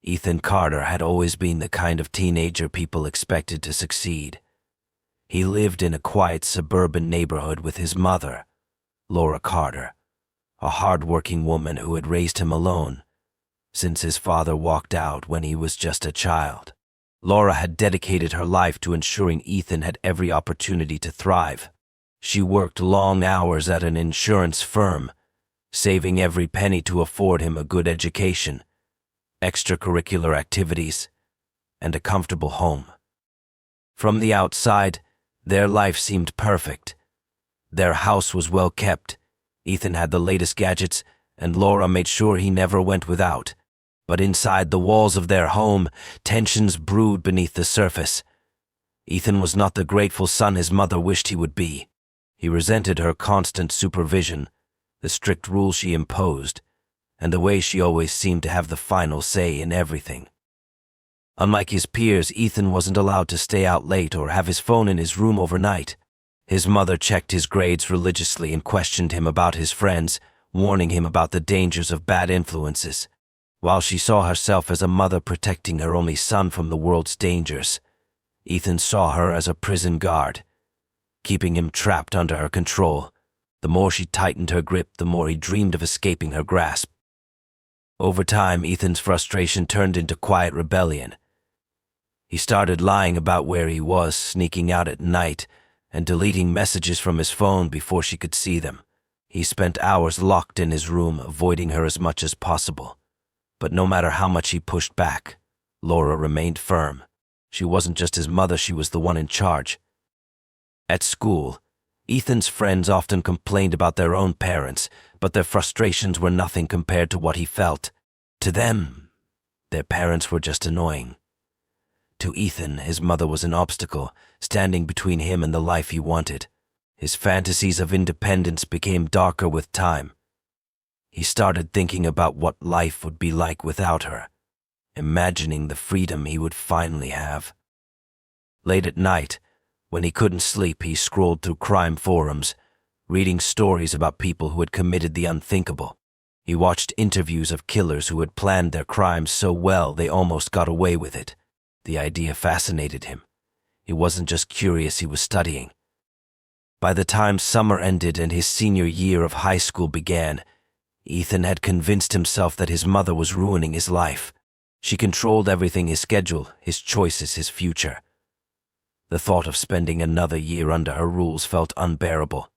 Ethan Carter had always been the kind of teenager people expected to succeed. He lived in a quiet suburban neighborhood with his mother, Laura Carter, a hard-working woman who had raised him alone since his father walked out when he was just a child. Laura had dedicated her life to ensuring Ethan had every opportunity to thrive. She worked long hours at an insurance firm, saving every penny to afford him a good education, extracurricular activities, and a comfortable home. From the outside, their life seemed perfect. Their house was well kept, Ethan had the latest gadgets, and Laura made sure he never went without. But inside the walls of their home, tensions brewed beneath the surface. Ethan was not the grateful son his mother wished he would be. He resented her constant supervision, the strict rules she imposed, and the way she always seemed to have the final say in everything. Unlike his peers, Ethan wasn't allowed to stay out late or have his phone in his room overnight. His mother checked his grades religiously and questioned him about his friends, warning him about the dangers of bad influences. While she saw herself as a mother protecting her only son from the world's dangers, Ethan saw her as a prison guard, keeping him trapped under her control. The more she tightened her grip, the more he dreamed of escaping her grasp. Over time, Ethan's frustration turned into quiet rebellion. He started lying about where he was, sneaking out at night, and deleting messages from his phone before she could see them. He spent hours locked in his room, avoiding her as much as possible. But no matter how much he pushed back, Laura remained firm. She wasn't just his mother, she was the one in charge. At school, Ethan's friends often complained about their own parents, but their frustrations were nothing compared to what he felt. To them, their parents were just annoying. To Ethan, his mother was an obstacle, standing between him and the life he wanted. His fantasies of independence became darker with time. He started thinking about what life would be like without her, imagining the freedom he would finally have. Late at night, when he couldn't sleep, he scrolled through crime forums, reading stories about people who had committed the unthinkable. He watched interviews of killers who had planned their crimes so well they almost got away with it. The idea fascinated him. He wasn't just curious, he was studying. By the time summer ended and his senior year of high school began, Ethan had convinced himself that his mother was ruining his life. She controlled everything: his schedule, his choices, his future. The thought of spending another year under her rules felt unbearable.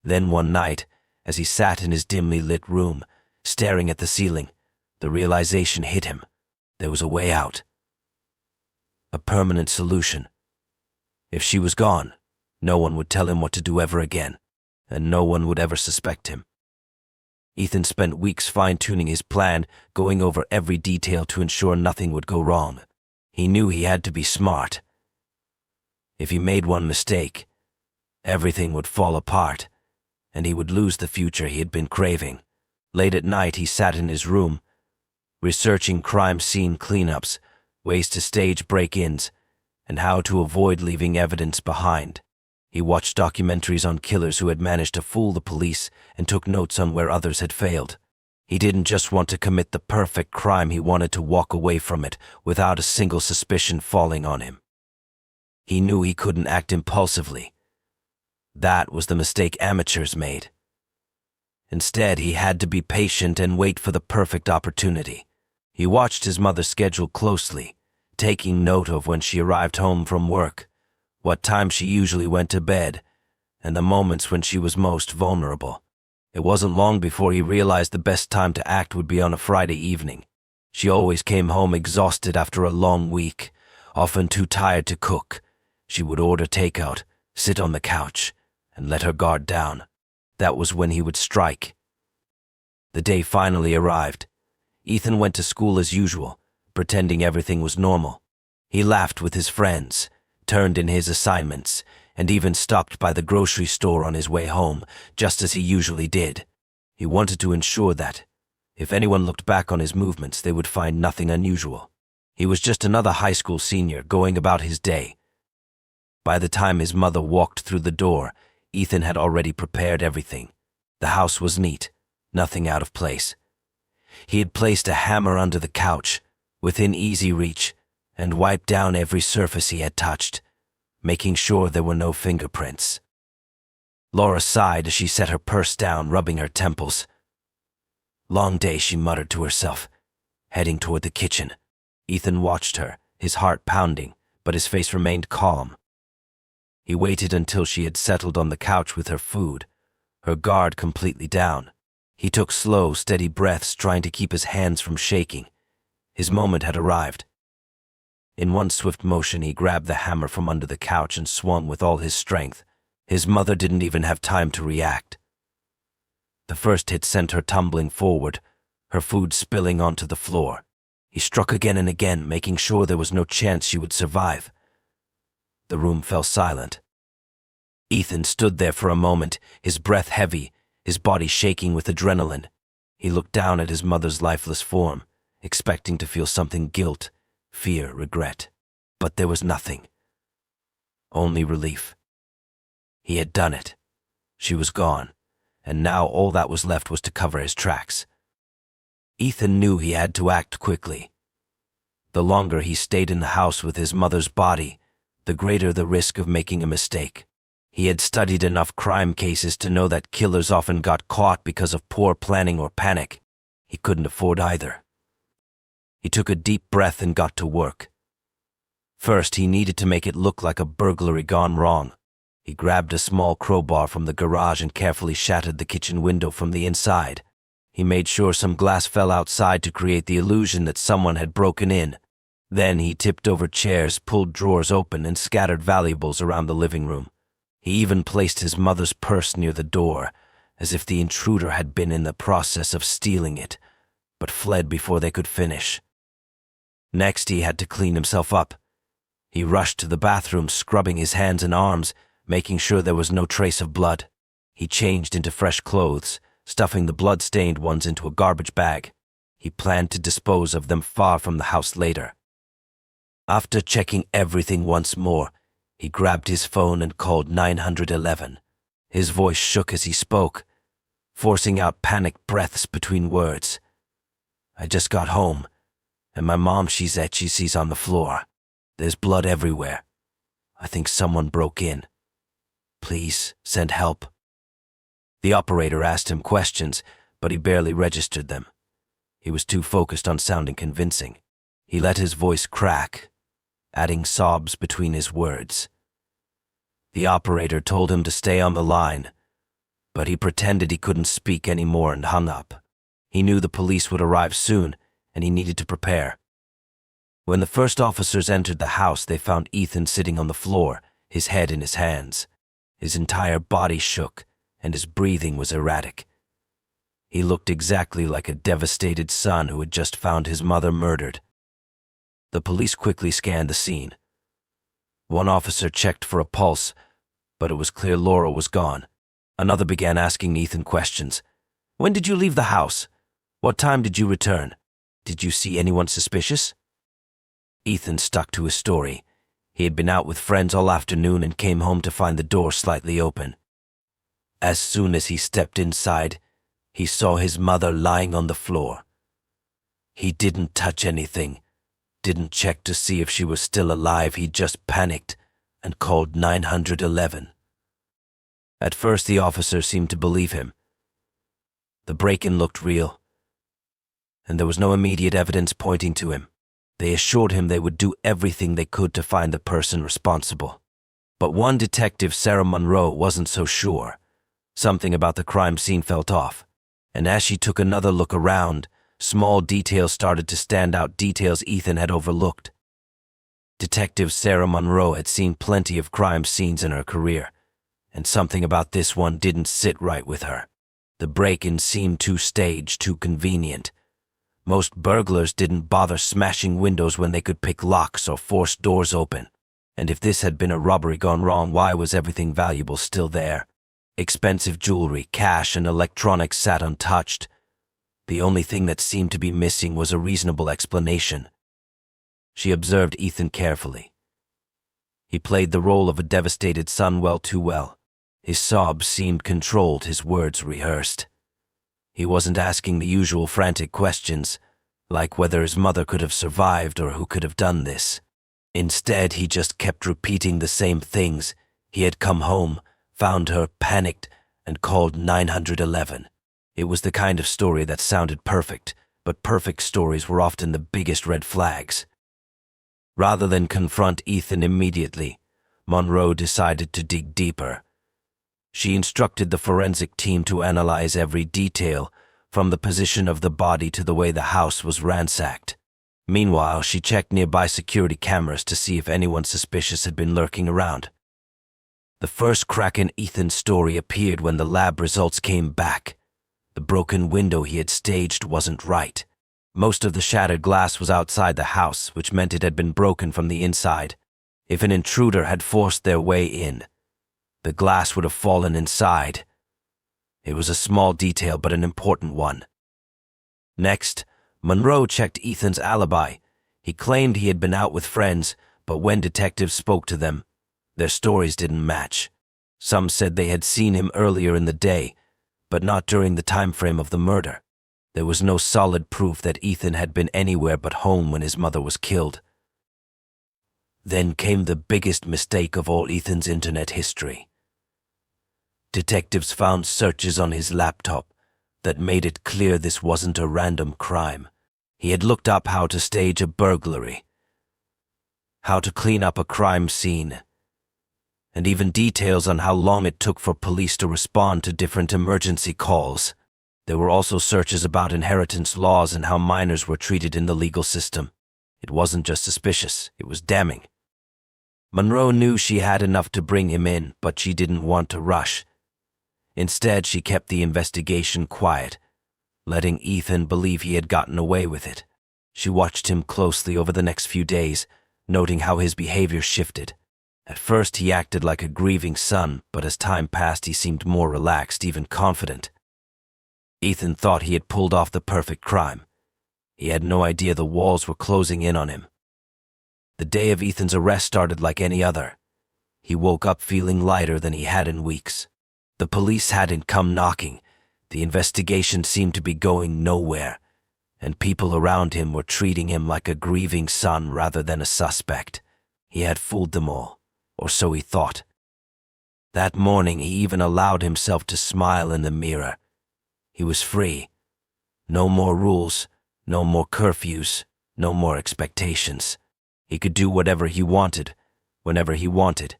Then one night, as he sat in his dimly lit room, staring at the ceiling, the realization hit him. There was a way out. A permanent solution. If she was gone, no one would tell him what to do ever again, and no one would ever suspect him. Ethan spent weeks fine-tuning his plan, going over every detail to ensure nothing would go wrong. He knew he had to be smart. If he made one mistake, everything would fall apart, and he would lose the future he had been craving. Late at night, he sat in his room, researching crime scene cleanups, ways to stage break-ins, and how to avoid leaving evidence behind. He watched documentaries on killers who had managed to fool the police and took notes on where others had failed. He didn't just want to commit the perfect crime, he wanted to walk away from it without a single suspicion falling on him. He knew he couldn't act impulsively. That was the mistake amateurs made. Instead, he had to be patient and wait for the perfect opportunity. He watched his mother's schedule closely, taking note of when she arrived home from work, what time she usually went to bed, and the moments when she was most vulnerable. It wasn't long before he realized the best time to act would be on a Friday evening. She always came home exhausted after a long week, often too tired to cook. She would order takeout, sit on the couch, and let her guard down. That was when he would strike. The day finally arrived. Ethan went to school as usual, pretending everything was normal. He laughed with his friends, turned in his assignments, and even stopped by the grocery store on his way home, just as he usually did. He wanted to ensure that, if anyone looked back on his movements, they would find nothing unusual. He was just another high school senior going about his day. By the time his mother walked through the door, Ethan had already prepared everything. The house was neat, nothing out of place. He had placed a hammer under the couch, within easy reach, and wiped down every surface he had touched, making sure there were no fingerprints. Laura sighed as she set her purse down, rubbing her temples. "Long day," she muttered to herself, heading toward the kitchen. Ethan watched her, his heart pounding, but his face remained calm. He waited until she had settled on the couch with her food, her guard completely down. He took slow, steady breaths, trying to keep his hands from shaking. His moment had arrived. In one swift motion, he grabbed the hammer from under the couch and swung with all his strength. His mother didn't even have time to react. The first hit sent her tumbling forward, her food spilling onto the floor. He struck again and again, making sure there was no chance she would survive. The room fell silent. Ethan stood there for a moment, his breath heavy, his body shaking with adrenaline. He looked down at his mother's lifeless form, expecting to feel something: guilt, fear, regret. But there was nothing. Only relief. He had done it. She was gone, and now all that was left was to cover his tracks. Ethan knew he had to act quickly. The longer he stayed in the house with his mother's body, the greater the risk of making a mistake. He had studied enough crime cases to know that killers often got caught because of poor planning or panic. He couldn't afford either. He took a deep breath and got to work. First, he needed to make it look like a burglary gone wrong. He grabbed a small crowbar from the garage and carefully shattered the kitchen window from the inside. He made sure some glass fell outside to create the illusion that someone had broken in. Then he tipped over chairs, pulled drawers open, and scattered valuables around the living room. He even placed his mother's purse near the door, as if the intruder had been in the process of stealing it, but fled before they could finish. Next, he had to clean himself up. He rushed to the bathroom, scrubbing his hands and arms, making sure there was no trace of blood. He changed into fresh clothes, stuffing the blood-stained ones into a garbage bag. He planned to dispose of them far from the house later. After checking everything once more, he grabbed his phone and called 911. His voice shook as he spoke, forcing out panicked breaths between words. "I just got home, and my mom, she's on the floor. There's blood everywhere. I think someone broke in. Please, send help." The operator asked him questions, but he barely registered them. He was too focused on sounding convincing. He let his voice crack, adding sobs between his words. The operator told him to stay on the line, but he pretended he couldn't speak anymore and hung up. He knew the police would arrive soon, and he needed to prepare. When the first officers entered the house, they found Ethan sitting on the floor, his head in his hands. His entire body shook, and his breathing was erratic. He looked exactly like a devastated son who had just found his mother murdered. The police quickly scanned the scene. One officer checked for a pulse, but it was clear Laura was gone. Another began asking Ethan questions. "When did you leave the house? What time did you return? Did you see anyone suspicious?" Ethan stuck to his story. He had been out with friends all afternoon and came home to find the door slightly open. As soon as he stepped inside, he saw his mother lying on the floor. He didn't touch anything, didn't check to see if she was still alive. He just panicked and called 911. At first, the officer seemed to believe him. The break-in looked real, and there was no immediate evidence pointing to him. They assured him they would do everything they could to find the person responsible. But one detective, Sarah Monroe, wasn't so sure. Something about the crime scene felt off, and as she took another look around, small details started to stand out, details Ethan had overlooked. Detective Sarah Monroe had seen plenty of crime scenes in her career, and something about this one didn't sit right with her. The break-in seemed too staged, too convenient. Most burglars didn't bother smashing windows when they could pick locks or force doors open. And if this had been a robbery gone wrong, why was everything valuable still there? Expensive jewelry, cash, and electronics sat untouched. The only thing that seemed to be missing was a reasonable explanation. She observed Ethan carefully. He played the role of a devastated son well too well. His sobs seemed controlled, his words rehearsed. He wasn't asking the usual frantic questions, like whether his mother could have survived or who could have done this. Instead, he just kept repeating the same things. He had come home, found her, panicked, and called 911. It was the kind of story that sounded perfect, but perfect stories were often the biggest red flags. Rather than confront Ethan immediately, Monroe decided to dig deeper. She instructed the forensic team to analyze every detail, from the position of the body to the way the house was ransacked. Meanwhile, she checked nearby security cameras to see if anyone suspicious had been lurking around. The first crack in Ethan's story appeared when the lab results came back. The broken window he had staged wasn't right. Most of the shattered glass was outside the house, which meant it had been broken from the inside. If an intruder had forced their way in, the glass would have fallen inside. It was a small detail, but an important one. Next, Monroe checked Ethan's alibi. He claimed he had been out with friends, but when detectives spoke to them, their stories didn't match. Some said they had seen him earlier in the day, but not during the time frame of the murder. There was no solid proof that Ethan had been anywhere but home when his mother was killed. Then came the biggest mistake of all Ethan's internet history. Detectives found searches on his laptop that made it clear this wasn't a random crime. He had looked up how to stage a burglary, how to clean up a crime scene, and even details on how long it took for police to respond to different emergency calls. There were also searches about inheritance laws and how minors were treated in the legal system. It wasn't just suspicious, it was damning. Monroe knew she had enough to bring him in, but she didn't want to rush. Instead, she kept the investigation quiet, letting Ethan believe he had gotten away with it. She watched him closely over the next few days, noting how his behavior shifted. At first, he acted like a grieving son, but as time passed, he seemed more relaxed, even confident. Ethan thought he had pulled off the perfect crime. He had no idea the walls were closing in on him. The day of Ethan's arrest started like any other. He woke up feeling lighter than he had in weeks. The police hadn't come knocking. The investigation seemed to be going nowhere, and people around him were treating him like a grieving son rather than a suspect. He had fooled them all, or so he thought. That morning, he even allowed himself to smile in the mirror. He was free. No more rules, no more curfews, no more expectations. He could do whatever he wanted, whenever he wanted.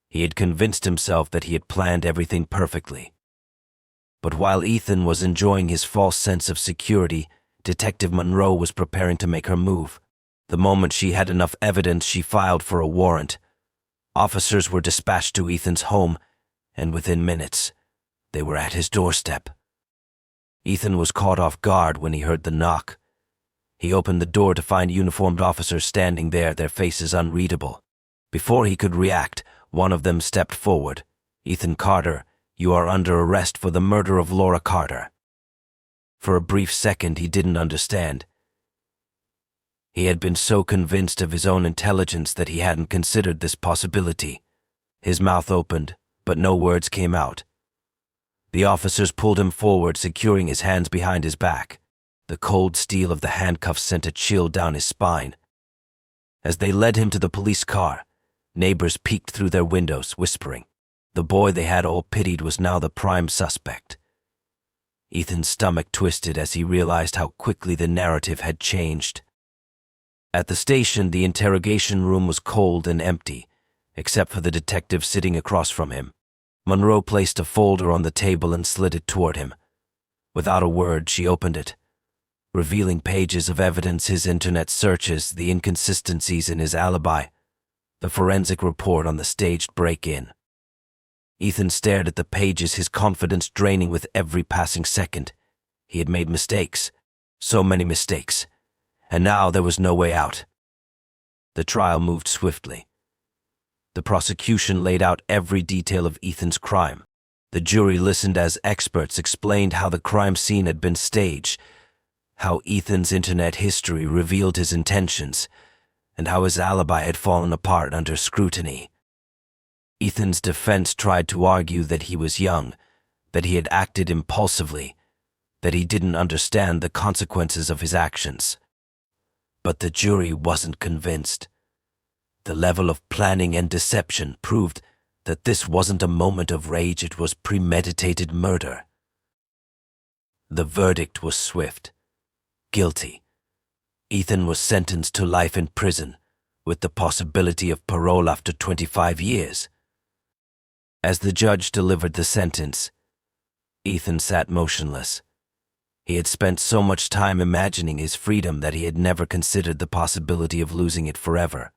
He had convinced himself that he had planned everything perfectly. But while Ethan was enjoying his false sense of security, Detective Monroe was preparing to make her move. The moment she had enough evidence, she filed for a warrant. Officers were dispatched to Ethan's home, and within minutes, they were at his doorstep. Ethan was caught off guard when he heard the knock. He opened the door to find uniformed officers standing there, their faces unreadable. Before he could react, one of them stepped forward. "Ethan Carter, you are under arrest for the murder of Laura Carter." For a brief second, he didn't understand. He had been so convinced of his own intelligence that he hadn't considered this possibility. His mouth opened, but no words came out. The officers pulled him forward, securing his hands behind his back. The cold steel of the handcuffs sent a chill down his spine. As they led him to the police car, neighbors peeked through their windows, whispering. The boy they had all pitied was now the prime suspect. Ethan's stomach twisted as he realized how quickly the narrative had changed. At the station, the interrogation room was cold and empty, except for the detective sitting across from him. Monroe placed a folder on the table and slid it toward him. Without a word, she opened it, revealing pages of evidence: his internet searches, the inconsistencies in his alibi, the forensic report on the staged break-in. Ethan stared at the pages, his confidence draining with every passing second. He had made mistakes, so many mistakes, and now there was no way out. The trial moved swiftly. The prosecution laid out every detail of Ethan's crime. The jury listened as experts explained how the crime scene had been staged, how Ethan's internet history revealed his intentions, and how his alibi had fallen apart under scrutiny. Ethan's defense tried to argue that he was young, that he had acted impulsively, that he didn't understand the consequences of his actions. But the jury wasn't convinced. The level of planning and deception proved that this wasn't a moment of rage, it was premeditated murder. The verdict was swift. Guilty. Ethan was sentenced to life in prison, with the possibility of parole after 25 years. As the judge delivered the sentence, Ethan sat motionless. He had spent so much time imagining his freedom that he had never considered the possibility of losing it forever.